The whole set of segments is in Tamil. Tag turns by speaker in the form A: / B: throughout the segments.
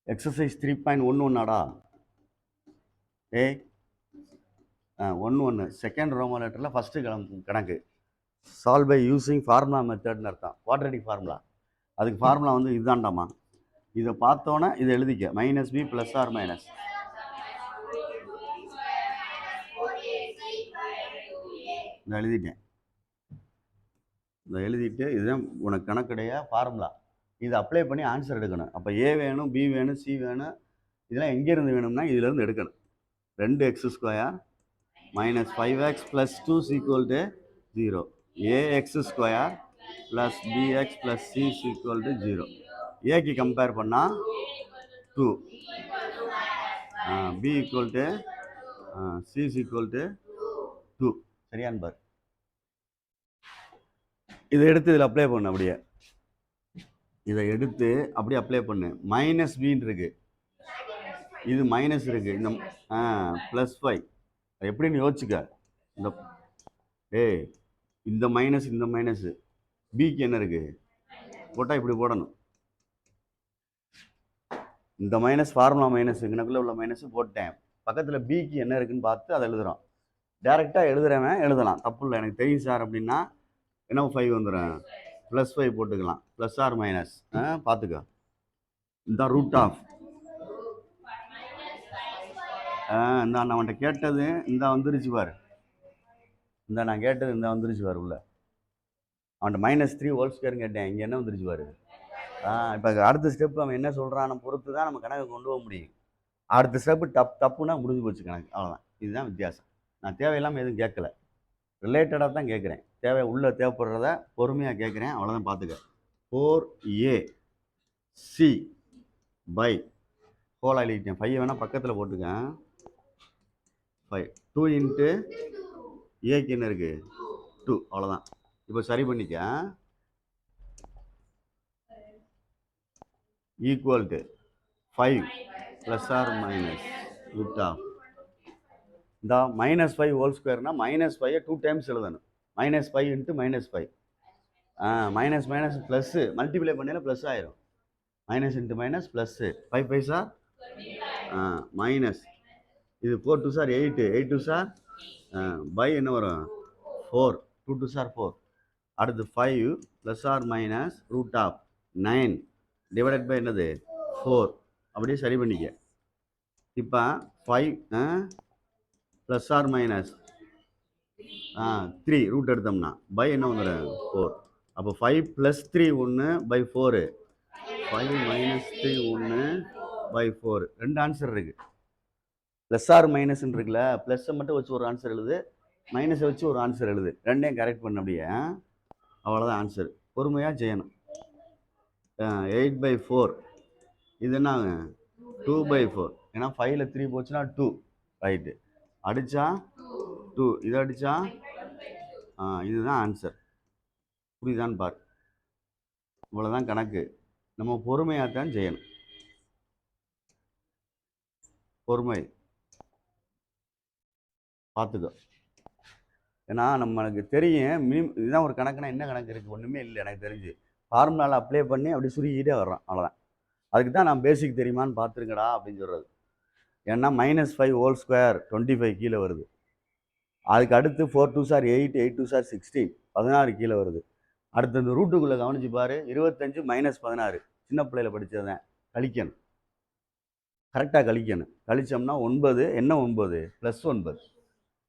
A: எக்ஸசைஸ் 3.11ஆடா ஏய் 11 செகண்ட் ரோமன் லெட்டரில் ஃபஸ்ட்டு கணக்கு சால்வ் பை யூஸிங் ஃபார்முலா மெத்தட்னு அர்த்தம் குவாட்ரேட்டிக் ஃபார்முலா. அதுக்கு ஃபார்முலா வந்து இதுதான்டாமா. இதை பார்த்தோன்னே இதை எழுதிக்க minus B plus or minus. இதை எழுதிட்டேன். இதை எழுதிட்டு இதுதான் உனக்கு கணக்குடைய ஃபார்முலா. இதை அப்ளை பண்ணி ஆன்சர் எடுக்கணும். அப்போ ஏ வேணும், பி வேணும், சி வேணும். இதெல்லாம் எங்கேருந்து வேணும்னா இதுலேருந்து எடுக்கணும். 2x² minus 5x plus 2 is equal to 0. ax² plus bx plus c is equal to 0. a க்கு கம்பேர் பண்ணா 2, b equal to c is equal to 2. சரியான் பார். இதை எடுத்து இதில் அப்ளை பண்ணு. அப்படியே இதை எடுத்து அப்படியே அப்ளை பண்ணு. மைனஸ் பின்னு இருக்கு, இது மைனஸ் இருக்கு, இந்த ப்ளஸ் 5 எப்படின்னு யோசிச்சுக்க. இந்த இந்த மைனஸ் இந்த மைனஸ் பிக்கு என்ன இருக்கு போட்டால் இப்படி போடணும். இந்த மைனஸ் ஃபார்முலா மைனஸ் இங்கனக்குள்ளே உள்ள மைனஸ் போட்டேன். பக்கத்தில் பிக்கு என்ன இருக்குன்னு பார்த்து அதை எழுதுகிறோம். டேரெக்டாக எழுதுறவன் எழுதலாம், தப்பு இல்லை. எனக்கு தெரியும் சார் அப்படின்னா என்ன 5 வந்துடும், ப்ளஸ் 5 போட்டுக்கலாம். ப்ளஸ் ஆர் மைனஸ் பார்த்துக்க. இந்த ரூட் ஆஃப் இந்த நான் அவன்கிட்ட கேட்டது இந்த வந்துருச்சு பாரு. இந்த நான் கேட்டது இந்த வந்துருச்சு பாரு உள்ள. அவன்கிட்ட -3² கேட்டேன், இங்கே என்ன வந்துருச்சு பாரு. இப்போ அடுத்த ஸ்டெப் அவன் என்ன சொல்கிறான்னு பொறுத்து தான் நம்ம கணக்கு கொண்டு போக முடியும். அடுத்த ஸ்டெப்பு தப்புனா முடிஞ்சு போச்சு கணக்கு, அவ்வளோதான். இதுதான் வித்தியாசம். நான் தேவையில்லாமல் எதுவும் கேட்கல, ரிலேட்டடாக தான் கேட்குறேன். தேவைப்படுறத பொறுமையாக கேட்குறேன், அவ்வளோதான். பார்த்துக்க. 4ac பை ஹோல் எழுதிட்டேன். 5 வேணால் பக்கத்தில் போட்டுக்கேன். 5 2 இன்ட்டு ஏக்கு என்ன இருக்குது 2, அவ்வளோதான். இப்போ சரி பண்ணிக்க. Equal to 5 plus or minus root of இந்த -5 ஹோல் ஸ்கொயர்னா -5 2 டைம்ஸ் எழுதணும். -5 into -5 minus minus plus multiply பண்ணல ப்ளஸ் ஆயிரும். மைனஸ் இன்ட்டு மைனஸ் ப்ளஸ்ஸு 5 பைசா மைனஸ் இது 4 2 சார் 8, 8 2 சார் பை என்ன வரும் 4, 2 2 சார் 4. அடுத்து 5 plus or minus root of 9 divided by என்னது 4. அப்படியே சரி பண்ணிக்க. இப்போ 5 ப்ளஸ் ஆர் மைனஸ் 3 ரூட் எடுத்தோம்னா பை என்ன வந்துடும் 4. அப்போ 5 + 3 1 பை 4, 5 - 3 1 பை 4. 2 ஆன்சர் இருக்கு. ப்ளஸ் ஆர் மைனஸ் இருக்குல்ல, ப்ளஸ்ஸை மட்டும் வச்சு ஒரு ஆன்சர் எழுது, மைனஸை வச்சு ஒரு ஆன்சர் எழுது. ரெண்டையும் கரெக்ட் பண்ண அப்படியே, அவ்வளோதான் ஆன்சர். பொறுமையாக செய்யணும். 8/4 இது என்ன 2/4. ஏன்னா 5ல் 3 போச்சுன்னா 2, ரைட்டு. அடித்தா 2, இதை அடித்தா இதுதான் ஆன்சர். புரியுதான்னு பார். இவ்வளோதான் கணக்கு. நம்ம பொறுமையாகத்தான் செய்யணும். பொறுமை பார்த்துக்கோ. ஏன்னா நம்மளுக்கு தெரியும் இதுதான் ஒரு கணக்குனா என்ன கணக்கு இருக்குது, ஒன்றுமே இல்லை எனக்கு தெரிஞ்சு. ஃபார்முலாவில் அப்ளை பண்ணி அப்படி சுருக்கிட்டே வர்றோம், அவ்வளோதான். அதுக்கு தான் நான் பேசிக் தெரியுமான்னு பார்த்துருங்கடா அப்படின்னு சொல்கிறது. ஏன்னா -5 ஹோல் ஸ்கொயர் 25 கீழே வருது. அதுக்கு அடுத்து 4 2 சார் 8, 8 2 சார் 16, 16 கீழே வருது. அடுத்து இந்த ரூட்டுக்குள்ளே கவனிச்சு பாரு, 25 - 16 சின்ன பிள்ளையில படித்ததுதான். கழிக்கணும், கரெக்டாக கழிக்கணும். கழிச்சோம்னா 9, என்ன 9 +9.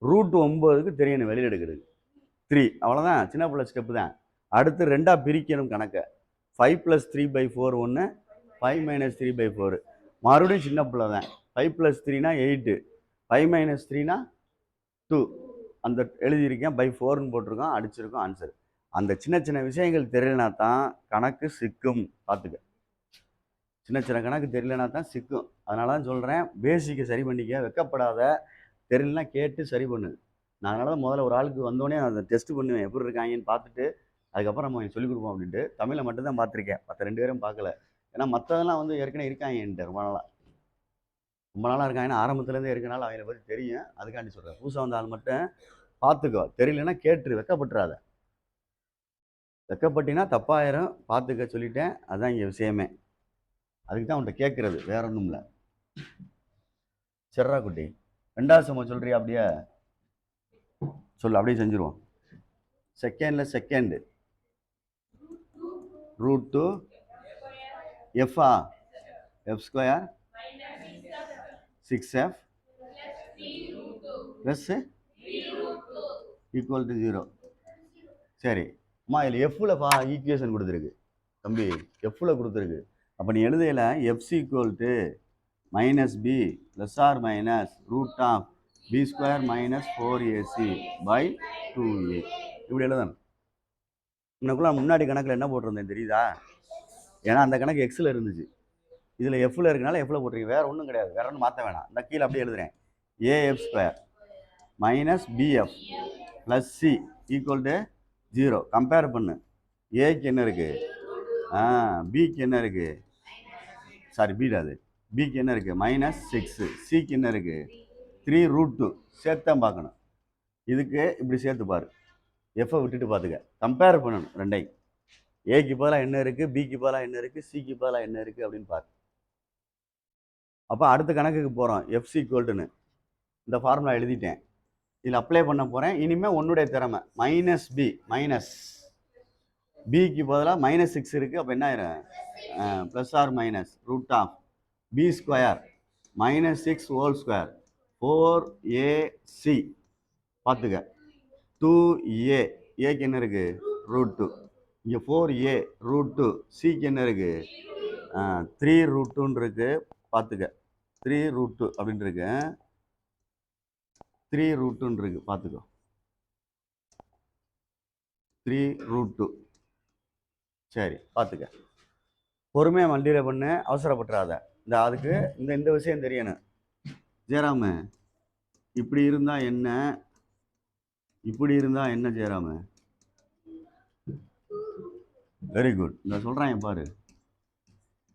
A: ரூட் 9க்கு தெரியணும் வெளியில் எடுக்கிறது 3, அவ்வளோதான். சின்ன பிள்ளை ஸ்டெப்பு தான். அடுத்து 2ஆக பிரிக்கணும் கணக்கை. 5 + 3/4 1, 5 - 3/4. மறுபடியும் சின்ன பிள்ளை தான். 5 + 3 = 8, 5 - 3 = 2. அந்த எழுதியிருக்கேன், /4ன்னு போட்டிருக்கோம், அடிச்சிருக்கோம் ஆன்சர். அந்த சின்ன சின்ன விஷயங்கள் தெரியலனா தான் கணக்கு சிக்கும். பார்த்துக்க, சின்ன சின்ன கணக்கு தெரியலனா தான் சிக்கும். அதனால தான் சொல்கிறேன், பேசிக்கை சரி பண்ணிக்க, வெக்கப்படாத. தெரியலனா கேட்டு சரி பண்ணு. நான் அதனால தான் முதல்ல ஒரு ஆளுக்கு வந்தோடனே அதை டெஸ்ட் பண்ணுவேன், எப்படி இருக்காங்கன்னு பார்த்துட்டு அதுக்கப்புறம் நம்ம சொல்லிக் கொடுப்போம் அப்படின்ட்டு. தமிழை மட்டும்தான் பார்த்துருக்கேன், மற்ற 2 பேரும் பார்க்கல. ஏன்னா மற்றதெல்லாம் வந்து ஏற்கனவே இருக்காங்க என்கிட்ட ரொம்ப நாளாக இருக்காங்கன்னா ஆரம்பத்துலேருந்தே இருக்கனால அவங்கள பற்றி தெரியும். அதுக்காண்டி சொல்கிறேன். புதுசாக வந்த ஆள் மட்டும் பார்த்துக்கோ, தெரியலன்னா கேட்டுரு, வெக்கப்பட்டுறாத. வெக்கப்பட்டினா தப்பாயிரும், பார்த்துக்க சொல்லிட்டேன். அதுதான் இங்கே விஷயமே. அதுக்கு தான் உன்கிட்ட கேட்குறது, வேற ஒன்றும் இல்லை. சரிடா குட்டி, ரெண்டாவது சமம் சொல்றியா? அப்படியே சொல்லு, அப்படியே செஞ்சுருவோம். செகண்டு ரூட் டூ எஃப்ஆ F square 6f plus equal to 0. சரி அம்மா, இதில் எஃப்ல ஈக்குவேஷன் கொடுத்துருக்கு தம்பி, எஃப்ல கொடுத்துருக்கு. அப்போ நீ எழுதையில எஃப்சி equal to minus B plus or minus root of B square minus 4ac by 2a இப்படி எழுதணும். உனக்குள்ள முன்னாடி கணக்கில் என்ன போட்டிருந்தேன் தெரியுதா? ஏன்னா அந்த கணக்கு எக்ஸில் இருந்துச்சு, இதில் எஃப்ல இருக்கனால எஃப்ல போட்டிருக்கு, வேற ஒன்றும் கிடையாது, வேற ஒன்றும் மாற்ற வேணாம். இந்த கீழே அப்படியே எழுதுறேன், AF square minus PF plus C equal to 0. Compare பண்ணு, ஏக்கு என்ன இருக்கு, பிக்கு என்ன இருக்கு, சாரி பீடாது, பிக்கு என்ன இருக்கு -6, சிக்கு என்ன இருக்கு 3√2. சேர்த்தான் பார்க்கணும். இதுக்கு இப்படி சேர்த்து பாரு, எஃப்ஐ விட்டுட்டு பார்த்துக்க, கம்பேர் பண்ணணும் ரெண்டையும். ஏக்கு பதிலாக என்ன இருக்குது, பிக்கு பதிலாக என்ன இருக்குது, சிக்கு பதிலாக என்ன இருக்குது அப்படின்னு பாரு. அப்போ அடுத்த கணக்குக்கு போகிறோம். எஃப்சி ஈக்குவல்ட்டுன்னு இந்த ஃபார்முலா எழுதிட்டேன், இதில் அப்ளை பண்ண போகிறேன். இனிமேல் உன்னுடைய திறமை. மைனஸ் பி மைனஸ் பிக்கு பதிலாக -6 இருக்குது, அப்போ என்ன ஆயிரும் plus or minus root of B square -6 whole square 4ac பார்த்துக்க 2a. ஏக்கு என்ன இருக்குது √2, இங்கே 4a √2, சிக்கு என்ன இருக்குது 3√2 இருக்கு, பார்த்துக்க 3√2 அப்படின்னு இருக்கு, 3√2 இருக்கு, பார்த்துக்கோ 3√2. சரி பார்த்துக்க, பொறுமையாக மல்டியில் பண்ணு, அவசரப்பட்டுறாத. இந்த அதுக்கு இந்த விஷயம் தெரியணும். ஜெயராமு, இப்படி இருந்தால் என்ன, இப்படி இருந்தால் என்ன ஜெயராமு? Very good. இந்த சொல்கிறேன் பாரு,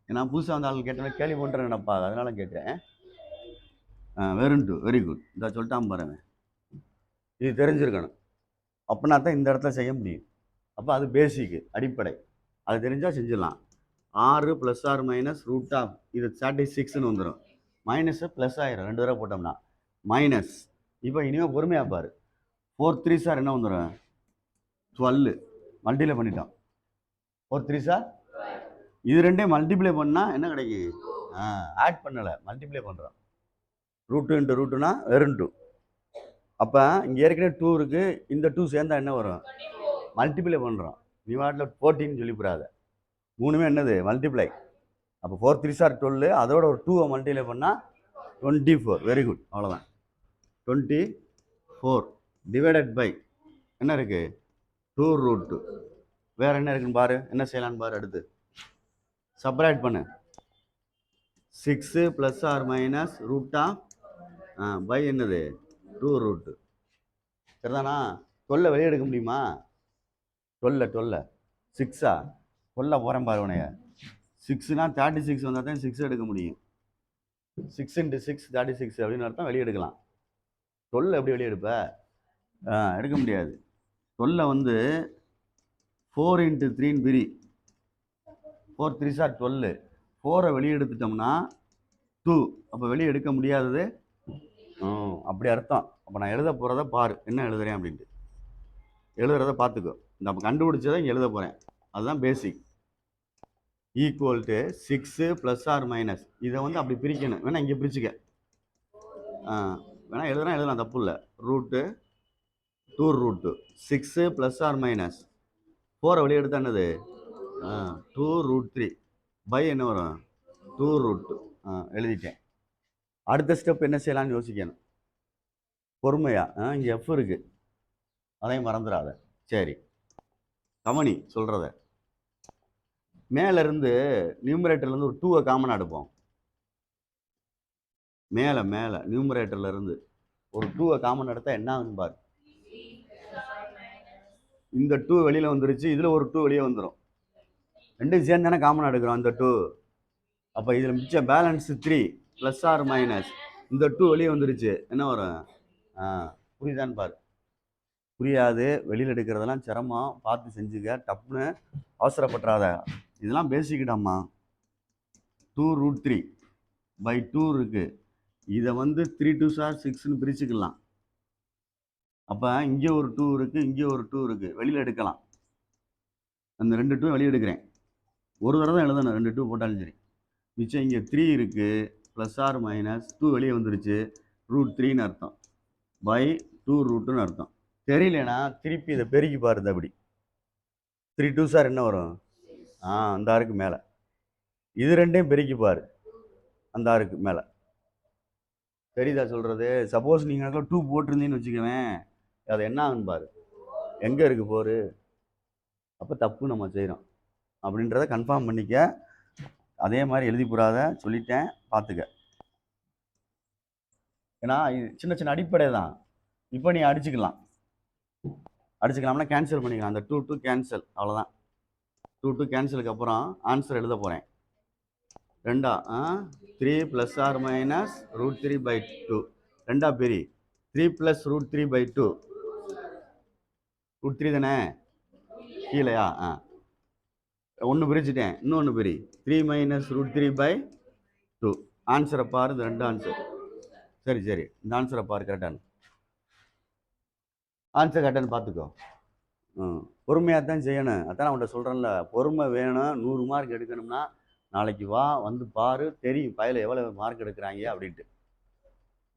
A: நான் புதுசாக வந்த ஆள் கேட்டேன், கேள்வி பண்ணுறேன் நினப்பா, அதனால கேட்டேன். Very good. இந்த சொல்லிட்டான் பாருங்க, இது தெரிஞ்சிருக்கணும். அப்படின்னா தான் இந்த இடத்துல செய்ய முடியும். அப்போ அது பேசிக்கு, அடிப்படை. அது தெரிஞ்சால் செஞ்சிடலாம். 6 plus or minus root of இது 36ன்னு வந்துடும், மைனஸு ப்ளஸ் ஆயிரும், 2 தடவை போட்டோம்னா மைனஸ். இப்போ இனிமேல் பொறுமையாக பாரு, 4 3 சார் என்ன வந்துடும் 12, மல்டிப்ளை பண்ணிட்டோம். 4 3 சார், இது ரெண்டையும் மல்டிப்ளை பண்ணால் என்ன கிடைக்கும், ஆட் பண்ணலை, மல்டிப்ளை பண்ணுறோம். √2 × √2னா வெறும் 2. அப்போ இங்கே ஏற்கனவே 2 இருக்குது, இந்த 2 சேர்ந்தா என்ன வரும், மல்டிப்ளை பண்ணுறோம். நீ வாட்டில் 14 சொல்லிவிடாத, மூணுமே என்னது மல்டிப்ளை. அப்போ 4 3 சார் 12, அதோட ஒரு 2 மல்டிப்ளை பண்ணால் 24. வெரி குட், அவ்வளோதான். 24 டிவைடட் பை என்ன இருக்குது 2√2. வேறு என்ன இருக்குன்னு பாரு, என்ன செய்யலான்னு பாரு. அடுத்து சப்ராக்ட் பண்ணு, 6 plus or minus root of by என்னது 2√2. சரிதானா? 12 வெளியே எடுக்க முடியுமா? 12 6ஆ 12 போகிறேன் பாரு உனைய. 6னா 36 வந்தால் தான் 6 எடுக்க முடியும். 6 × 6 36 அப்படின்னு அர்த்தம், வெளியே எடுக்கலாம். 12 எப்படி வெளியே எடுப்ப? எடுக்க முடியாது. 12 வந்து 4 × 3ன்னு பிரி, 4 3 சார் 12, 4 வெளியே எடுத்துட்டோம்னா 2. அப்போ வெளியே எடுக்க முடியாதது அப்படி அர்த்தம். அப்போ நான் எழுத போகிறத பாரு, என்ன எழுதுறேன் அப்படின்ட்டு. எழுதுறத பார்த்துக்கோ. நம்ம கண்டுபிடிச்சதை இங்கே எழுத போகிறேன், அதுதான் basic. Equal to 6 plus or minus, இதை வந்து அப்படி பிரிக்கணும். வேணா இங்கே பிரிச்சுக்க, வேணா எழுதலாம், தப்பு இல்லை. ரூட்டு 2√2, 6 ப்ளஸ் ஆர் மைனஸ் 4 வெளியே எடுத்தா என்னது 2√3 பை என்ன வரும் 2√2. எழுதிட்டேன். அடுத்த ஸ்டெப் என்ன செய்யலாம்னு யோசிக்கணும் பொறுமையா. இங்கே எஃப் இருக்கு, அதையும் மறந்துடாத. சரி கவனி சொல்கிறத. மேலேருந்து நியூமரேட்டர்லேருந்து ஒரு 2 காமனாக எடுப்போம். மேலே நியூமரேட்டர்லேருந்து ஒரு 2 காமன் எடுத்தால் என்ன ஆகுன்னு பாரு. இந்த 2 வெளியில் வந்துருச்சு, இதில் ஒரு 2 வெளியே வந்துடும், ரெண்டும் சேர்ந்து தானே காமனாக எடுக்கிறோம் இந்த 2. அப்போ இதில் மிச்சம் பேலன்ஸ் 3 ப்ளஸ் ஆர் மைனஸ், இந்த 2 வெளியே வந்துருச்சு, என்ன வரும் புரியுதான்னு பாரு. புரியாது, வெளியில் எடுக்கிறதெல்லாம் சிரமம், பார்த்து செஞ்சுக்க, டப்புன்னு அவசரப்பட்டுறாத. இதெல்லாம் பேசிக்கிட்டாம்மா. 2√3/2 இருக்குது. இதை வந்து 3 2 சார் 6ன்னு பிரிச்சுக்கலாம். அப்போ இங்கே ஒரு 2 இருக்குது, இங்கே ஒரு 2 இருக்குது, வெளியில் எடுக்கலாம். அந்த 2 2 வெளியே எடுக்கிறேன். ஒரு தடவை தான் எழுதணும், 2 2 போட்டாலும் சரி. மிச்சம் இங்கே 3 இருக்குது, +or-2 வெளியே வந்துருச்சு, √3ன்னு அர்த்தம், பை 2√ன்னு அர்த்தம். தெரியலனா திருப்பி இதை பெருக்கி பாருது. அப்படி 3 2 சார் என்ன வரும்? அந்த ஆருக்கு மேலே. இது ரெண்டையும் பெருக்கி பாரு, அந்த ஆருக்கு மேலே. தெரியுதா சொல்கிறது? சப்போஸ் நீங்கள் 2 போட்டிருந்தீங்கன்னு வச்சுக்குவேன், அது என்ன ஆகுன்னு பாரு, எங்கே இருக்குது போரு. அப்போ தப்பு நம்ம செய்கிறோம் அப்படின்றத கன்ஃபார்ம் பண்ணிக்க. அதே மாதிரி எழுதி போடாத, சொல்லிட்டேன், பார்த்துக்க. ஏன்னா இது சின்ன சின்ன அடிப்படை தான். இப்போ நீ அடிச்சுக்கலாம்னா கேன்சல் பண்ணிக்கலாம். அந்த 2 2 கேன்சல், அவ்வளோதான். 2 2 கேன்சலுக்கு அப்புறம் ஆன்சர் எழுத போகிறேன். 2 3 +or-√3/2. 2 பெரிய 3 + √3/2. √3 தானே கீழேயா? 1 பிரிச்சுட்டேன், இன்னொன்று பெரிய 3 - √3/2. ஆன்சரை பாரு, இந்த 2 ஆன்சர். சரி இந்த ஆன்சரை பாரு, கரெக்டானு ஆன்சர் கரெக்டானு பார்த்துக்கோ. பொறுமையாக தான் செய்யணும். அதான் நான் உன்ட்ட சொல்கிறேன்ல, பொறுமை வேணும். 100 மார்க் எடுக்கணும்னா நாளைக்கு வா, வந்து பாரு, தெரியும் பையல எவ்வளோ மார்க் எடுக்கிறாங்க அப்படின்ட்டு.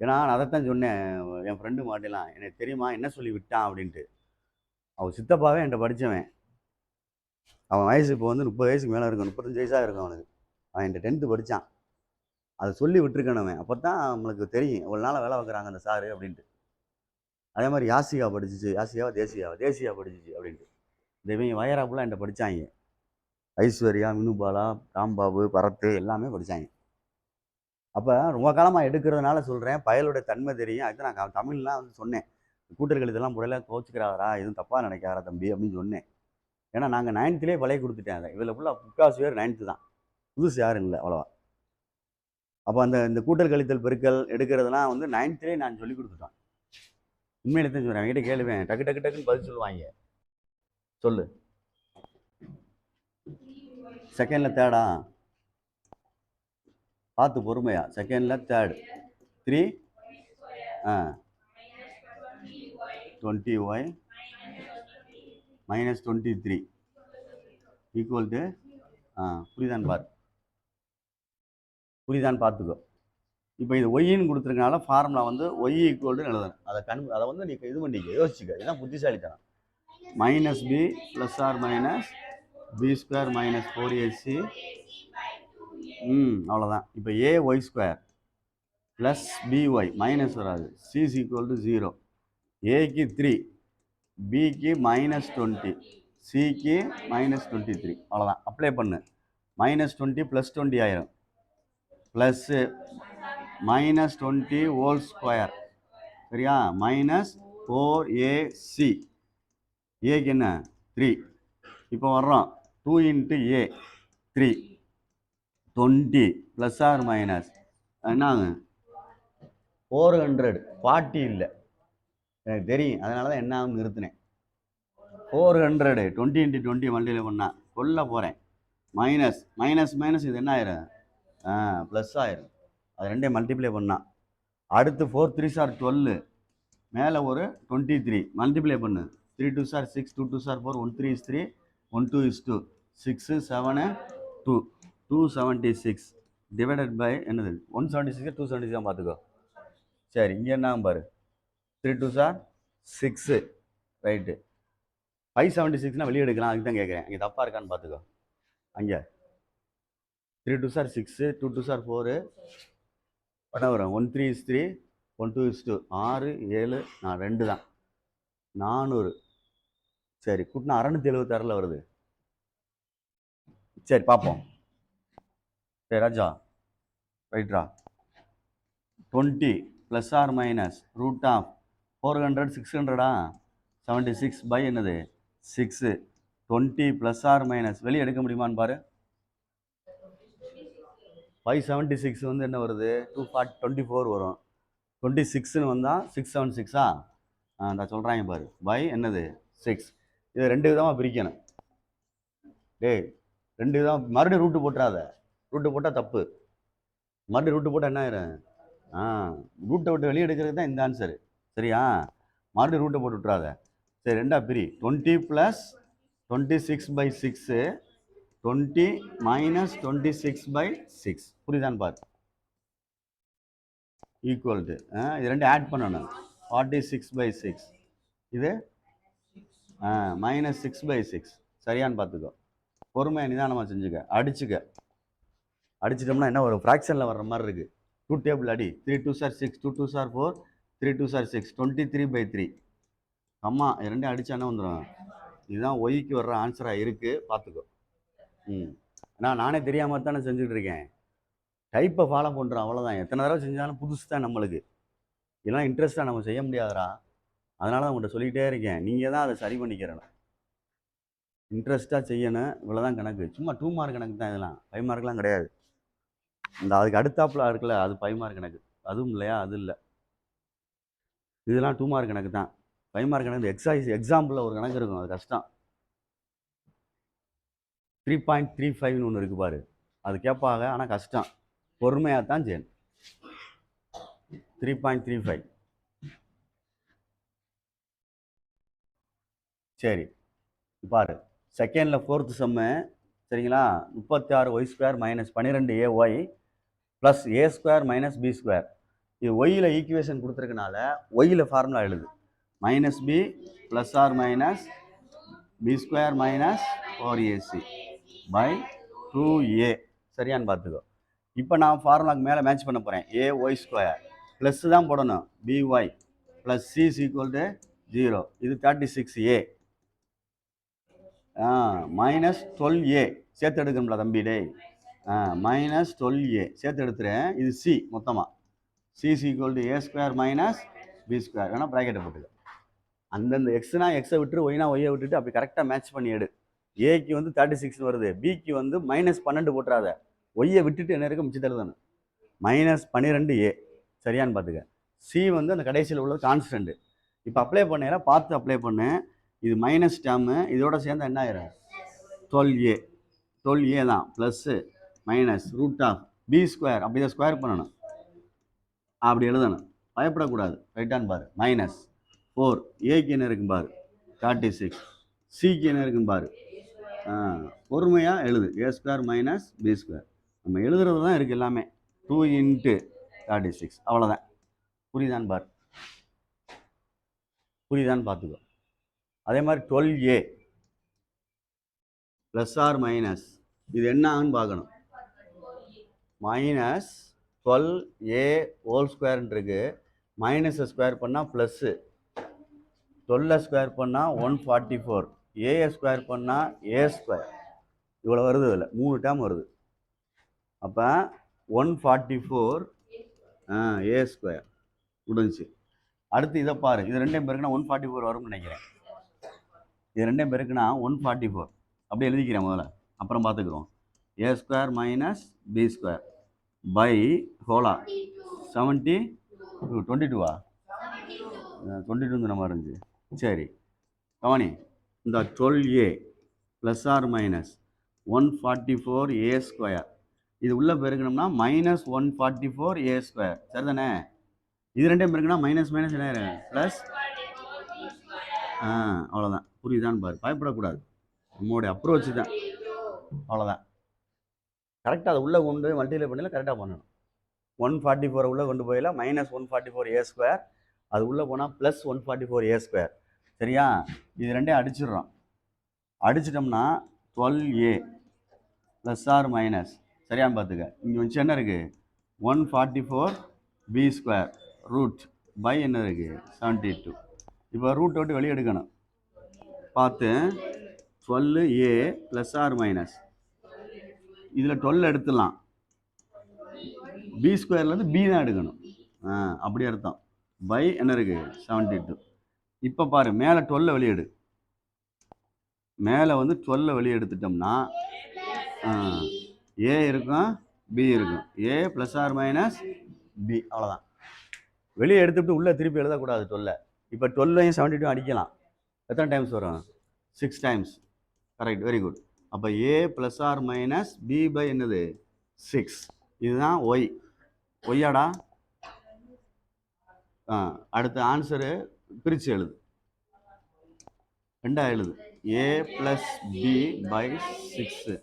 A: ஏன்னா நான் அதைத்தான் சொன்னேன். என் ஃப்ரெண்டு மாட்டேலாம் எனக்கு தெரியுமா என்ன சொல்லி விட்டான் அப்படின்ட்டு. அவன் சித்தப்பாவே என்கிட்ட படித்தவன். அவன் வயசு இப்போ வந்து 30 வயசுக்கு மேலே இருக்கும், 35 வயசாக இருக்கும் அவனுக்கு. அவன் என்கிட்ட 10th படித்தான். அதை சொல்லி விட்டுருக்கணுமே, அப்போ தான் நம்மளுக்கு தெரியும் இவ்வளோ நாள் வேலை வைக்கிறாங்க அந்த சாரு அப்படின்ட்டு. அதே மாதிரி யாசிகா படிச்சிச்சு, தேசியா படிச்சிச்சு அப்படின்ட்டு. இவங்க வயராப்புலாம் என்கிட்ட படித்தாங்க. ஐஸ்வர்யா, மினுபாலா, ராம்பாபு, பரத்து எல்லாமே படித்தாங்க. அப்போ ரொம்ப காலமாக எடுக்கிறதுனால சொல்கிறேன், பயலுடைய தன்மை தெரியும். அதுக்கு நான் தமிழ்லாம் வந்து சொன்னேன், கூட்டர்கள் இதெல்லாம் முறையில கோச்சிக்கிறாரா, எதுவும் தப்பாக நினைக்காரா தம்பி அப்படின்னு சொன்னேன். ஏன்னா நாங்கள் 9th பழைய கொடுத்துட்டேன். அதை இதில் ஃபுல்லாக 3/4 பேர் 9th தான், புதுசு யாரும் இல்லை அவ்வளோவா. அப்போ இந்த கூட்டல் கழித்தல் பெருக்கல் எடுக்கிறதுலாம் வந்து 9th நான் சொல்லி கொடுத்துட்டேன். உண்மையில தான் சொல்கிறேன். அவங்ககிட்ட கேளுவேன், டக்கு டக்கு டக்குன்னு பதில் சொல்லுவாங்க. சொல்லு, செகண்டில் தேர்டா? பார்த்து பொறுமையா. செகண்டில் தேர்டு 3 20y -23 ஈக்குவல் டு புரியுதான்னு பாரு, புரியுதான்னு பார்த்துக்கோ. இப்போ இது ஒய்ன்னு கொடுத்துருக்கனால ஃபார்முலா வந்து ஒய் ஈக்குவல்டு எழுதணும். அதை வந்து நீ இது பண்ணிக்க, யோசிச்சுக்க. இதுதான் புத்திசாலித்தனம். -b +or-b² - 4ac. அவ்வளோதான். இப்போ a(y² + by) மைனஸ் வராது, c = 0. ஏக்கு 3, பிக்கு -20, சிக்கு -23. அவ்வளோதான். அப்ளை பண்ணு. -20 + 20 ஆயிரும், ப்ளஸ் -20 ஹோல் ஸ்கொயர், சரியா? -4ac. ஏக்கு என்ன 3. இப்போ வர்றோம் 2 × a 3 20 +or- என்ன ஆகும் 400. 40 இல்லை, எனக்கு தெரியும், அதனால தான் என்ன ஆகும் நிறுத்தினேன். 400 20 × 20 மல்டிப்ளை பண்ணா கொல்ல போகிறேன். மைனஸ் இது என்ன ஆயிரும்? ப்ளஸ் ஆயிரும். அது ரெண்டையும் மல்டிப்ளை பண்ணா. அடுத்து 4 3s are 12, மேலே ஒரு 23 மல்டிப்ளை பண்ணு. 3 2s are 6, 2 2s are 4, 1 3 is 3, 1 2 is 2, 6 7 2, 276 divided by என்னது 176 276 தான் பார்த்துக்கோ. சரி, இங்கே என்ன பாரு, 3 2s are 6, ரைட்டு. 576 வெளியே எடுக்கலாம், அதுக்கு தான் கேட்குறேன். இங்கே தப்பாக இருக்கான்னு பார்த்துக்கோ. அங்கே 3 2s are 6, 2 2s are 4, என்ன வரும் 1 3 is 3, 1 2 is 2, 6 7 2 தான் 400. சரி, கூட்டினா 676 வருது. சரி பார்ப்போம். சரி ராஜா, ரைட்ரா. 20 +or- √400 600 76 பை என்னது 6. 20 +or- வெளியே எடுக்க முடியுமான்னு பாரு. 576 வந்து என்ன வருது 224 வரும். 26ன்னு வந்தால் 676 நான் சொல்கிறாங்க பாரு, பை என்னது 6. இதை 2 விதமாக பிரிக்கணும். டேய் 2 விதமாக மறுபடியும் ரூட்டு போட்டுறாத. ரூட்டு போட்டால் தப்பு. மறுபடியும் ரூட்டு போட்டால் என்ன ஆயிரும்? ரூட்டை விட்டு வெளியே எடுக்கிறது தான் இந்த ஆன்சரு. சரியா? மறுபடியும் ரூட்டை போட்டு விட்றாத. சரி, ரெண்டா பிரி. 20 + 26/6 20 - 26/6 புரியுதான்னு பாரு. ஈக்குவல் டு இது ரெண்டு ஆட் பண்ணணும். 46/6 இது -6/6 சரியான்னு பார்த்துக்கோ. பொறுமையாக நிதானமாக செஞ்சுக்க. அடிச்சிட்டோம்னா என்ன வரும்? ஃப்ராக்ஷனில் வர்ற மாதிரி இருக்குது. 2 டேபிள் அடி. 3 2s are 6, 2 2s are 4, 3 2s are 6, 23/3. அம்மா ரெண்டும் அடித்தா என்ன வந்துடும்? இதுதான் ஒய்க்கு வர்ற ஆன்சராக இருக்குது, பார்த்துக்கோ. நானே தெரியாமல் தானே செஞ்சுட்டு இருக்கேன். டைப்பை ஃபாலோ பண்ணுறோம், அவ்வளோதான். எத்தனை தடவை செஞ்சாலும் புதுசு தான் நம்மளுக்கு. இதெல்லாம் இன்ட்ரெஸ்ட்டாக நம்ம செய்ய முடியாதுடா. அதனால தான் உங்கள்கிட்ட சொல்லிகிட்டே இருக்கேன். நீங்கள் தான் அதை சரி பண்ணிக்கிறணும். இன்ட்ரெஸ்ட்டாக செய்யணும். இவ்வளோதான் கணக்கு. சும்மா 2 மார்க் கணக்கு தான் இதெல்லாம். 5 மார்க்லாம் கிடையாது. இந்த அதுக்கு அடுத்தாப்புல இருக்குல்ல, அது 5 மார்க் கணக்கு. அதுவும் இல்லையா? அது இல்லை. இதெல்லாம் 2 மார்க் கணக்கு தான். 5 மார்க் கணக்கு எக்ஸாம்பிளில் ஒரு கணக்கு இருக்கும், அது கஷ்டம். 3.35ன்னு ஒன்று இருக்குது பாரு. அது கேட்பாங்க, ஆனால் கஷ்டம். பொறுமையாக தான் செய்யணும். 3.35. சரி பாரு. செகண்டில் 4th சம்மு. சரிங்களா? 36y² - 12ay + a² - b². இது ஒய்யில் ஈக்குவேஷன் கொடுத்துருக்கனால ஒய்யில் ஃபார்முலா எழுது. -b ± b² - 4ac/2a. சரியான்னு பார்த்துக்கோ. இப்போ நான் ஃபார்முலாக்கு மேலே மேட்ச் பண்ண போகிறேன். ay² ப்ளஸ் தான் போடணும். by + c = 0. இது 36a -12a சேர்த்து எடுக்கணும்ல தம்பி. டே -12a சேர்த்து எடுத்துறேன். இது c மொத்தமாக. c = a² - b². வேணால் ப்ராக்கெட்டை போட்டுக்க. அந்தந்த எக்ஸ்னா எக்ஸை விட்டு ஒய்னா ஒய்யை விட்டுட்டு அப்படி கரெக்டாக மேட்ச் பண்ணி எடு. ஏக்கு வந்து 36 வருது, பிக்கு வந்து -12 போட்டுறாத. ஒய்யை விட்டுட்டு என்ன இருக்கு மிச்சத்தை எழுதணும். -12a சரியான்னு பார்த்துக்க. சி வந்து அந்த கடைசியில் உள்ளது கான்ஸ்டன்ட். இப்போ அப்ளை பண்ணையில பார்த்து அப்ளை பண்ணு. இது மைனஸ் டேர்மு, இதோட சேர்ந்தா என்ன ஆயிரும்? 12a தான். Plus minus √b². அப்படி தான் ஸ்கொயர் பண்ணணும், அப்படி எழுதணும். பயப்படக்கூடாது. ரைட்டான்னு பாரு. -4 ஏக்கு என்ன இருக்குன்னு பாரு 36, சிக்கு என்ன இருக்குன்னு பாரு. பொறுமையாக எழுது. a² - b². நம்ம எழுதுறது தான் இருக்குது எல்லாமே. 2 × 36 அவ்வளோதான். புரியுதான்னு பாரு. புரியுதான்னு பார்த்துக்கோ. அதே மாதிரி 12a ± இது என்ன ஆகுன்னு பார்க்கணும். -12a² இருக்கு. மைனஸை ஸ்கொயர் பண்ணால் ப்ளஸ்ஸு, 12 ஸ்கொயர் பண்ணால் 144, a ஸ்கொயர் பண்ணால் a². இவ்வளோ வருது. இதில் 3 டேர்ம் வருது. அப்போ 144 a² முடிஞ்சிச்சு. அடுத்து இதை பாரு. இது ரெண்டையும் பேருக்குன்னா 144 வரும்னு நினைக்கிறேன். இது ரெண்டையும் பேருக்குன்னா 144 அப்படியே எழுதிக்கிறேன் முதல்ல, அப்புறம் பார்த்துக்குறோம். a² - b² பை ஹோலா 70 22 22 மாதிரி இருந்துச்சு. சரி கவனி. இந்த 12a ± 144a². இது உள்ள பெருக்கணும்னா -144a². சரிதானே? இது ரெண்டையும் பெருக்குனா மைனஸ் என்ன ப்ளஸ். அவ்வளோதான். புரியுதான்னு பாரு. பயப்படக்கூடாது. நம்மளுடைய அப்ரோச் தான். அவ்வளோதான். கரெக்டாக அதை உள்ளே கொண்டு போய் மல்டிப்ளை பண்ணல கரெக்டாக பண்ணணும். 144 உள்ளே கொண்டு போயில -144a². அது உள்ளே போனால் +144a². சரியா? இது ரெண்டையும் அடிச்சிடுறோம். அடிச்சிட்டோம்னா 12a ± சரியான்னு பார்த்துக்க. இங்கே வச்சு என்ன இருக்குது? 144b² ரூட் பை என்ன இருக்குது? 72. இப்போ ரூட்டை விட்டு வெளியே எடுக்கணும். பார்த்து 12a ± இதில் 12 எடுத்துடலாம். b²லேருந்து b தான் எடுக்கணும். அப்படி அர்த்தம். பை என்ன இருக்குது? 72. இப்போ பாரு, மேலே 12 வெளியெடு. மேலே வந்து 12 வெளியே எடுத்துட்டோம்னா a இருக்கும், b இருக்கும். a ± b அவ்வளோதான். வெளியே எடுத்துட்டு உள்ளே திருப்பி எழுதக்கூடாது 12. இப்போ 12ஐயும் 72 அடிக்கலாம். எத்தனை டைம்ஸ் வரும்? 6 டைம்ஸ். Correct, very good. அப்போ a ± b பை என்னது? 6. இதுதான் ஒய். ஒய்யாடா? அடுத்த ஆன்சரு பிரித்து எழுது. ரெண்டா எழுது. a + b / 6 b / 6.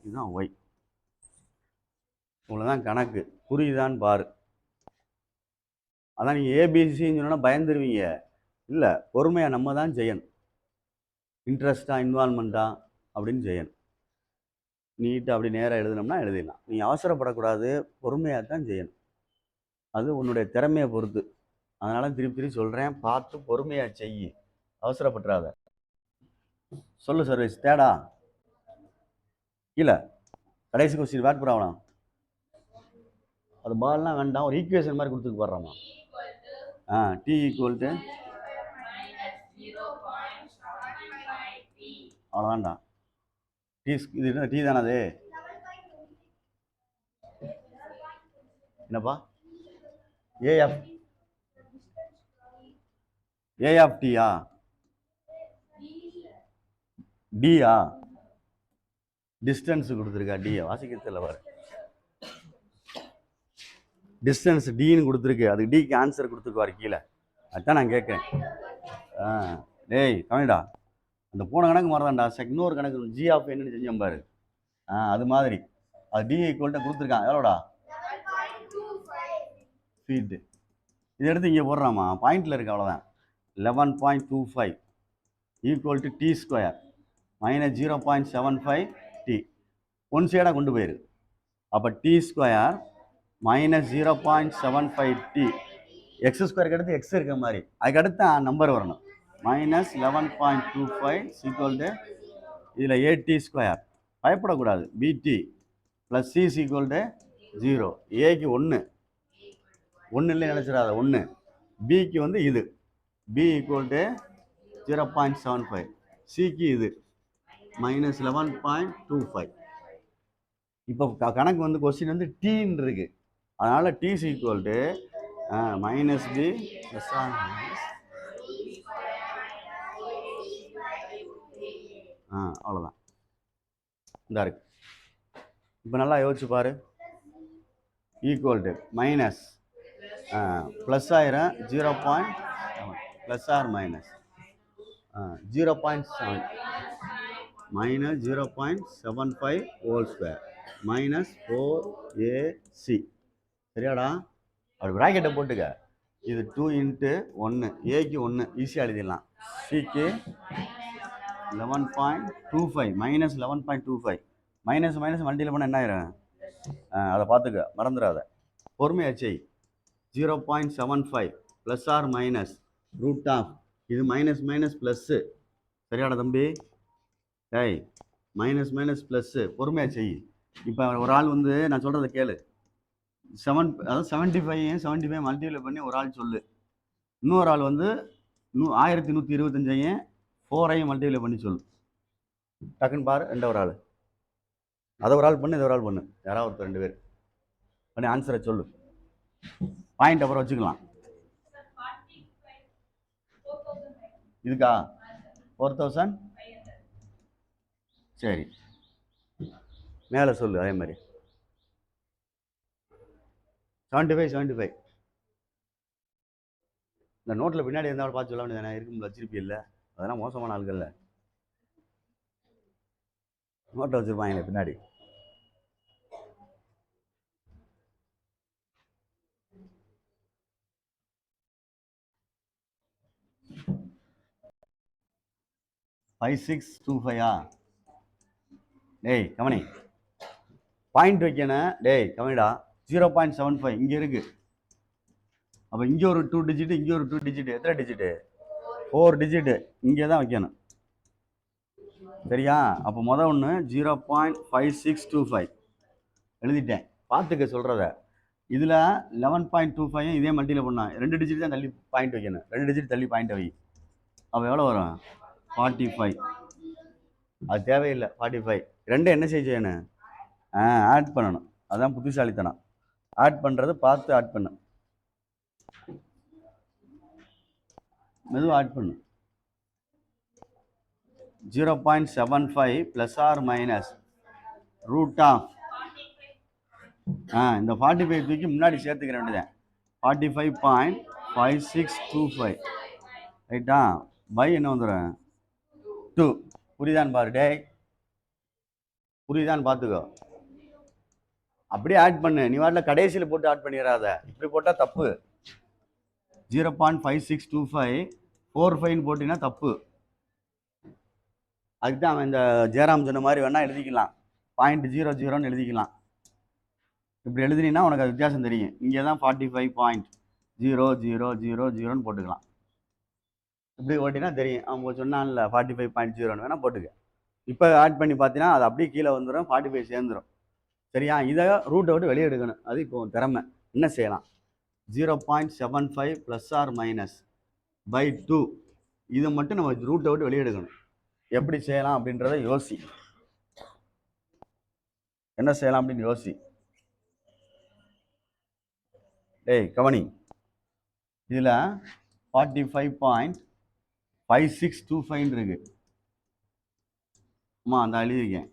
A: இதுதான் ஒய். இவ்வளோதான் கணக்கு. புரியுதான்னு பாரு. அதான் நீங்கள் ஏபிசின்னு சொன்னால் பயந்துருவீங்க. இல்லை, பொறுமையாக நம்ம தான் செய்யணும். இன்ட்ரெஸ்டாக இன்வால்மெண்ட்டாக அப்படின்னு செய்யணும். நீட்டாக அப்படி நேராக எழுதினோம்னா எழுதிடலாம். நீங்கள் அவசரப்படக்கூடாது, பொறுமையாக தான் செய்யணும். அது உன்னுடைய திறமையை பொறுத்து. அதனால் திருப்பி திருப்பி சொல்கிறேன், பார்த்து பொறுமையாக செய்யி, அவசரப்பட்டுறாத. சொல்லு சர்வீஸ். தேடா இல்லை, கடைசி கொஸ்டின் வேட் ப்ராப்ளம். அது பால்லாம் வேண்டாம், ஒரு ஈக்குவேஷன் மாதிரி கொடுத்துட்டு போடுறாமா. t = அவ்வளோதான்டா. இது என்ன டி தானே? அது என்னப்பா? ஏஎஃப் டியா டியா? டிஸ்டன்ஸ் கொடுத்துருக்கா? டியா வாசிக்க தெரியல பாரு. டிஸ்டன்ஸ் டின்னு கொடுத்துருக்கு, அதுக்கு டிக்கு ஆன்சர் கொடுத்துருக்குவாரு கீழே. அதுதான் நான் கேட்குறேன். டேய் கவனிடா, அந்த போன கணக்கு மாதிரி தான்டா. இன்னொரு கணக்கு ஜி ஆஃப் என்னன்னு செஞ்சோம் பாரு. அது மாதிரி அது டி ஈக்குவல்ட்ட கொடுத்துருக்கான். எவ்வளோடா? ஃபீட்டு. இதை எடுத்து இங்கே போடுறாமா, பாயிண்டில் இருக்கு. அவ்வளோதான். 11.25 equal to t² - 0.75 t. One சைடாக கொண்டு போயிரு. அப்போ t² - 0.75 t. x² அடுத்து x இருக்கிற மாதிரி, அதுக்கு அடுத்து நம்பர் வரணும். -11.25 ஈக்குவல் டு இதில் at². பயப்படக்கூடாது. bt + c equal to 0. ஏக்கு 1 இல்லை நினச்சிடாத. 1. பிக்கு வந்து இது b ஈக்குவல் டு 0.75. சிக்கு இது -11.25. இப்போ கணக்கு வந்து கொஸ்டின் வந்து டீன்னு இருக்கு. அதனால t ஈக்குவல் டு -b + அவ்வளோதான். இந்த இருக்கு. இப்போ நல்லா யோசிச்சு பாரு. ஈக்குவல் டு மைனஸ் ப்ளஸ் ஆயிரம் 0.7 plus or minus 0.7 -0.75 whole square -4ac. சரியாடா? அப்படி ப்ராக்கெட்டை போட்டுக்க. இது 2 × 1. ஏக்கு 1 ஈஸியாக எழுதிடலாம். சிக்கு 11.25 -11.25 மைனஸ் மல்டியில் பண்ணால் என்ன ஆயிரும்? அதை பார்த்துக்க, மறந்துடாத. பொறுமையாச்சு. 0.75 ப்ளஸ் ஆர் மைனஸ் √ இது மைனஸ் ப்ளஸ்ஸு. சரியாடா தம்பி? டேய், மைனஸ் ப்ளஸ்ஸு. பொறுமையாக செய். இப்போ ஒரு ஆள் வந்து நான் சொல்கிறத கேளு. 75 மல்டிபிள் பண்ணி ஒரு ஆள் சொல்லு. இன்னொரு ஆள் வந்து 1125 4 மல்டிபிள் பண்ணி சொல்லு. டக்குன்னு பாரு. ரெண்டு ஒரு ஆள், அதை ஒரு ஆள் பண்ணு, இதை ஒரு ஆள் பண்ணு. யாராவது ஒருத்தர் 2 பேர் பண்ணி ஆன்சரை சொல்லு. பாயிண்ட் அப்புறம் வச்சுக்கலாம். இதுக்கா 4000? சரி, மேலே சொல்லு. அதே மாதிரி 75 இந்த நோட்டில் பின்னாடி இருந்தாலும் பார்த்து சொல்ல வேண்டியதானே. இருக்கும் வச்சிருப்பி இல்லை? அதெல்லாம் மோசமான ஆள்கள்ல நோட்டை வச்சிருப்பாங்களே பின்னாடி. (5625) டேய் கவனி, பாயிண்ட் வைக்கணும். டேய் கவனிடா. 0.75 இங்கே இருக்கு. அப்போ இங்கே ஒரு 2 டிஜிட், இங்கே ஒரு 2 டிஜிட். எத்தனை டிஜிட்டு? 4 டிஜிட்டு. இங்கே தான் வைக்கணும். சரியா? அப்போ மொதல் ஒன்று 0.5625 எழுதிட்டேன். பார்த்துக்க சொல்கிறத. இதில் 11.25 இதே மல்டியில் பண்ணா 2 டிஜிட் தான் தள்ளி பாயிண்ட் வைக்கணும். 2 டிஜிட் தள்ளி பாயிண்ட் வை. அப்போ எவ்வளோ வரும்? 45. அது தேவையில்லை. 45 ரெண்டு என்ன செய்யணும்? ஆட் பண்ணணும். அதுதான் புத்திசாலித்தனம். ஆட் பண்ணுறது பார்த்து ஆட் பண்ணு. மெதுவாக ஆட் பண்ணு. 0.75 plus or minus root of இந்த 45 தூக்கி முன்னாடி சேர்த்துக்கிற வேண்டியதான். 45.5625 ரைட்டா. பை என்ன வந்துடும் 2. புரியுதான்னு பாரு டே, புரியுதான்னு பார்த்துக்கோ. அப்படியே ஆட் பண்ணு. நீ வாட்டில் கடைசியில் போட்டு ஆட் பண்ணிடாத, இப்படி போட்டால் தப்பு. 0.5625 45 போட்டிங்கன்னா தப்பு. அதுக்கு தான் அவன் இந்த ஜெயராம் சொன்ன மாதிரி வேணால் எழுதிக்கலாம், 0.00ன்னு எழுதிக்கலாம். இப்படி எழுதினீங்கன்னா உனக்கு அது வித்தியாசம் தெரியும். இங்கே தான் 45.0000ன்னு போட்டுக்கலாம். இப்படி ஓட்டினா தெரியும். அவங்க சொன்னான்ல 45.0ன்னு வேணால் போட்டுக்க. இப்போ ஆட் பண்ணி பார்த்தீங்கன்னா அது அப்படியே கீழே வந்துடும், 45 சேர்ந்துடும். சரியா. இதை ரூட்டை விட்டு வெளியே எடுக்கணும். அது இப்போ திறமை. என்ன செய்யலாம், 0.75 ப்ளஸ் ஆர் மைனஸ் பை 2 இதை மட்டும் நம்ம ரூட்டை விட்டு வெளியே எடுக்கணும். எப்படி செய்யலாம் அப்படின்றத யோசி. என்ன செய்யலாம் அப்படின்னு யோசி. டேய் கவனி, இதில் 45.5625 இருக்கு. அம்மா அந்த எழுதியிருக்கேன்.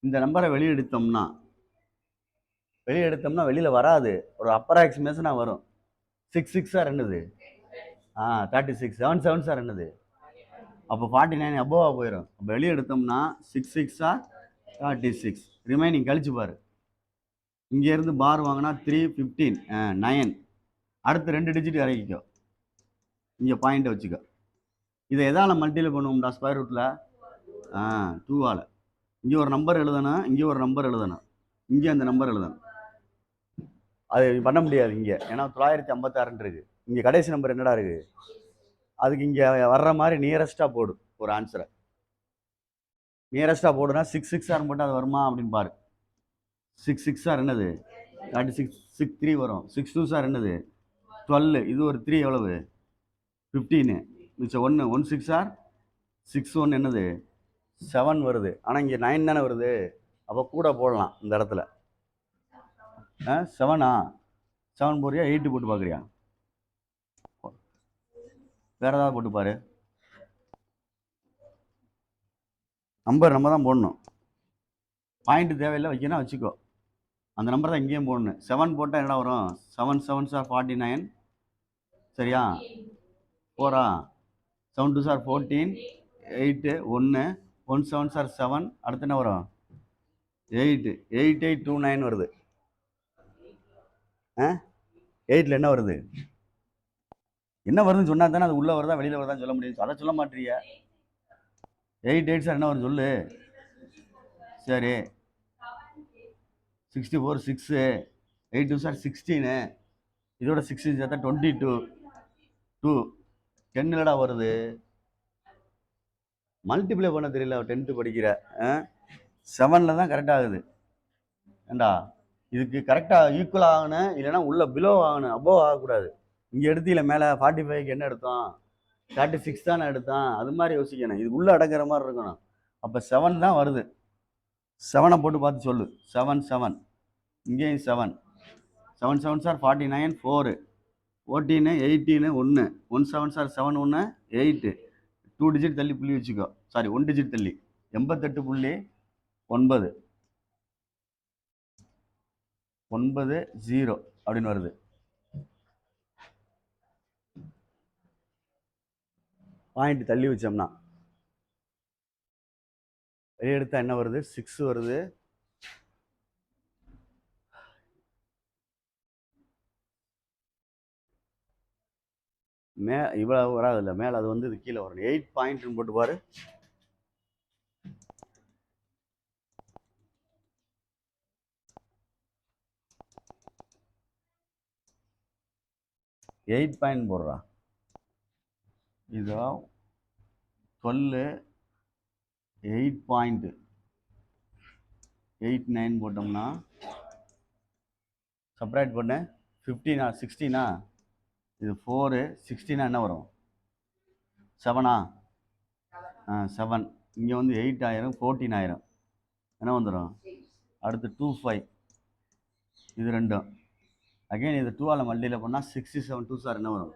A: இந்த நம்பரை வெளியே எடுத்தோம்னா வெளியில் வராது, ஒரு அப்ராக்சிமேஷனாக வரும். 6 6 என்னது 36, 7 7 என்னது அப்போ 49 அபோவாக போயிடும். அப்போ வெளியே எடுத்தோம்னா 6 6 36. ரிமைனிங் கழிச்சு பாரு. இங்கேருந்து பார் வாங்கினா 3 15 9. அடுத்து 2 டிஜிட் இறக்கிக்கோ, இங்கே பாயிண்ட்டை வச்சுக்கோ. இதை எதால் மல்டிபிள் பண்ணுவோம்டா ஸ்கொயர் ரூட்டில் 2ஆல். இங்கே ஒரு நம்பர் எழுதணும், இங்கே ஒரு நம்பர் எழுதணும், இங்கே அந்த நம்பர் எழுதணும். அது பண்ண முடியாது இங்கே, ஏன்னா 956 இருக்கு. இங்கே கடைசி நம்பர் என்னடா இருக்கு, அதுக்கு இங்கே வர்ற மாதிரி நியரஸ்ட்டாக போடு ஒரு ஆன்சரை. நியரஸ்ட்டாக போடுனா 6 6 போட்டால் அது வருமா அப்படின்னு பாரு. 6 6 என்னது 36, 6 3 வரும். 6 2 என்னது 12. இது ஒரு 3 எவ்வளவு 15. மிச்சம் 1 1 6 6 1 என்னது 7 வருது. ஆனால் இங்கே 9 தானே வருது. அப்போ கூட போடலாம் இந்த இடத்துல. 7 போடுறியா, 8 போட்டு பார்க்குறியா, வேற ஏதாவது போட்டு பாரு. நம்பர் நம்ம தான் போடணும். பாயிண்ட் தேவையில்லை, வைக்கணும் வச்சுக்கோ. அந்த நம்பர் தான் இங்கேயும் போடணும். 7 போட்டால் என்ன வரும், 7 7 49. சரியா. 4 7 2 14. 8 1 1 7 7. அடுத்து என்ன வரும் 8 8 8 2 9 வருது. 8ல் என்ன வருது, என்ன வருதுன்னு சொன்னா தானே அது உள்ளே வருதா வெளியில் வருதான்னு சொல்ல முடியும். அதை சொல்ல மாட்டீங்க. 8 8 என்ன வரும் சொல்லு. சரி 64 6 8 2 16. இதோட 16 சேர்த்தா 22 2 10 வருது. மல்டிப்ளை பண்ண தெரியல, 10th படிக்கிற 7ல் தான் கரெக்ட் ஆகுது. ஏண்டா இதுக்கு கரெக்டாக ஈக்குவல் ஆகணும், இல்லைன்னா உள்ள பிலோ ஆகணும், அபோவ் ஆகக்கூடாது. இங்கே எடுத்தீங்கள மேலே 45க்கு என்ன எடுத்தோம் 36 தானே எடுத்தான். அது மாதிரி யோசிக்கணும், இது உள்ளே அடங்குற மாதிரி இருக்கணும். அப்போ 7 தான் வருது. 7 போட்டு பார்த்து சொல்லு. 7 7 இங்கேயும் 7 7 7 49 4 14 18 1 1 7 7 1 8. 2 டிஜிட் தள்ளி புள்ளி வச்சுக்கோ, சாரி 1 டிஜிட் தள்ளி 88.9 90 அப்படின்னு வருது. பாயிண்ட் தள்ளி வச்சோம்னா வெளியே எடுத்தா என்ன வருது 6 வருது. இவ்வளோ வராது இல்லை, மேலே அது வந்து இது கீழே வரும். 8 பாயிண்ட்னு போட்டு பாரு. எயிட் பாயிண்ட் போடுறா. இதோ 12 8.89 போட்டோம்னா செப்பரேட் பண்ண 15 16. இது 4 16 என்ன வரும் 7 7. இங்கே வந்து 8 ஆயிரம் 14 ஆயிரம் என்ன வந்துடும். அடுத்து 2 5 இது ரெண்டும் அகைன் இது 2ஆல் மல்டியில் பண்ணால் 67 2 என்ன வரும்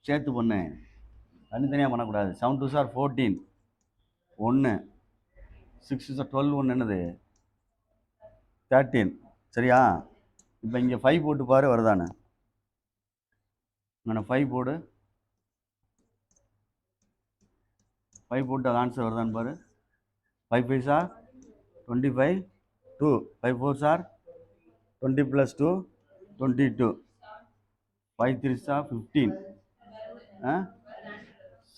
A: சேர்த்து பண்ணு, தனித்தனியாக பண்ணக்கூடாது. 7 2 14 1 6 is 12 ஒன்று என்னது 13 சரியா. இப்போ இங்கே 5 போட்டு பாரு வருதானே. இங்கே 5 போடு, 5 போட்டு அது ஆன்சர் வருதான்னு பாரு. 5 5 சார் 25, 2 5 4 சார் 20 + 2 22, 5 3 சார் 15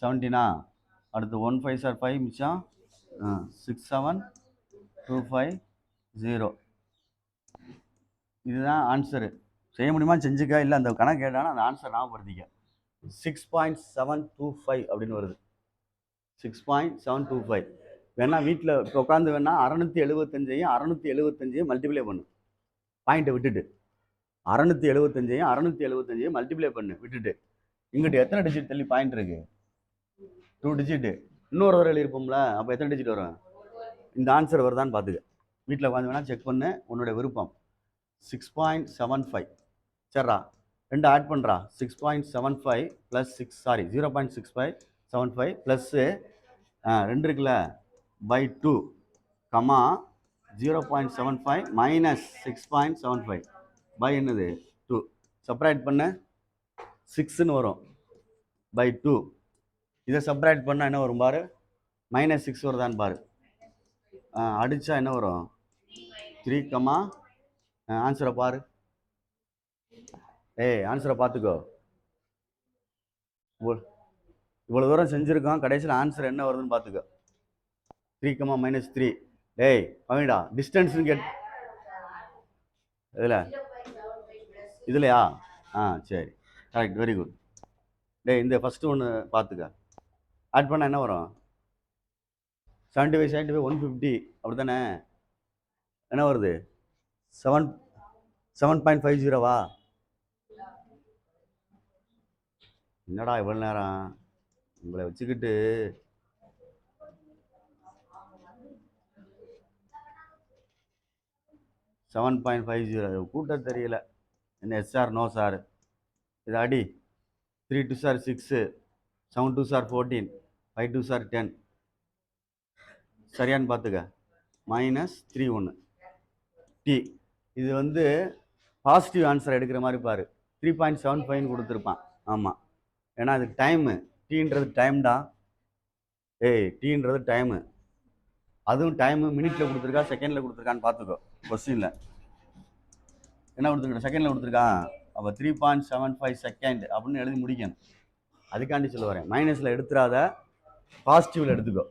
A: 17. அடுத்து 1 5 சார் 5 மிச்சம் 6 7 2 5 0. இதுதான் ஆன்சரு. செய்ய முடியுமா செஞ்சுக்க, இல்லை அந்த கணக்கு கேட்டானா அந்த ஆன்சர் ஞாபகப்படுத்திக்க. 6.725 அப்படின்னு வருது. 6.725 வேணா வீட்டில் இப்போ உட்காந்து வேணா 675ஐயும் 675ஐயும் மல்டிப்ளை பண்ணு, பாயிண்ட்டை விட்டுட்டு 675ஐயும் 675ஐயும் மல்டிப்ளை பண்ணு விட்டுட்டு. இங்கிட்ட எத்தனை டிஜிட் தள்ளி பாயிண்ட் இருக்கு? 2 டிஜிட்டு. இன்னொரு தடவை எழுதியிருப்போம்ல, அப்போ எத்தனை டிஜிட் வரும்? இந்த ஆன்சர் வருதான்னு பார்த்துக்க. வீட்டில் உட்காந்து வேணா செக் பண்ணு, உன்னோட விருப்பம். 6.75 சரிடா, ரெண்டு ஆட் பண்ணுறா. 6.75 ப்ளஸ் 0.6575 ப்ளஸ்ஸு 2 இருக்குல்ல பை 2 கமா 0.75 மைனஸ் 6.75 பை என்னது 2. சப்ராக்ட் பண்ண 6ன்னு வரும் பை 2. இதை சப்ராக்ட் பண்ணால் என்ன வரும் பாரு, -6 வருதான்னு பாரு. அடித்தா என்ன வரும் 3 கமா ஆன்சரை பாரு. ஆன்சரை பார்த்துக்கோ. இவ்வளோ தூரம் செஞ்சுருக்கோம், கடைசியில் ஆன்சர் என்ன வருதுன்னு பார்த்துக்கோ. 3 கமா -3. பவிடா டிஸ்டன்ஸ்னு இதுலையா? சரி கரெக்ட், வெரி குட். இந்த ஃபஸ்ட்டு ஒன்று பார்த்துக்க. ஆட் பண்ணால் என்ன வரும்? 75 75 150 அப்படி தானே. என்ன வருது 7.50வா? என்னடா இவ்வளோ நேரம் உங்களை வச்சுக்கிட்டு. $7.50 கூட்ட தெரியல என்ன. எஸ்ஆர் நோ சார். இது அடி. 3 2 சார் 6, 7 2 சார் 14, 5 2 சார் 10. சரியான்னு பார்த்துக்க. -3 டி. இது வந்து பாசிட்டிவ் ஆன்சர் எடுக்கிற மாதிரி பாரு. 3.75 கொடுத்துருப்பான். ஆமாம், ஏன்னா அது டைமு. டீன்றது டைம்டா. டீன்றது டைமு. அதுவும் டைமு மினிட்ல கொடுத்துருக்கா செகண்டில் கொடுத்துருக்கான்னு பார்த்துக்கோ. கொஸ்டினில் என்ன கொடுத்துருக்கா? செகண்டில் கொடுத்துருக்கான். அப்போ 3.75 செகண்ட் அப்படின்னு எழுதி முடிக்கணும். அதுக்காண்டி சொல்ல வரேன். மைனஸில் எடுத்துடாத, பாசிட்டிவில் எடுத்துக்கோ.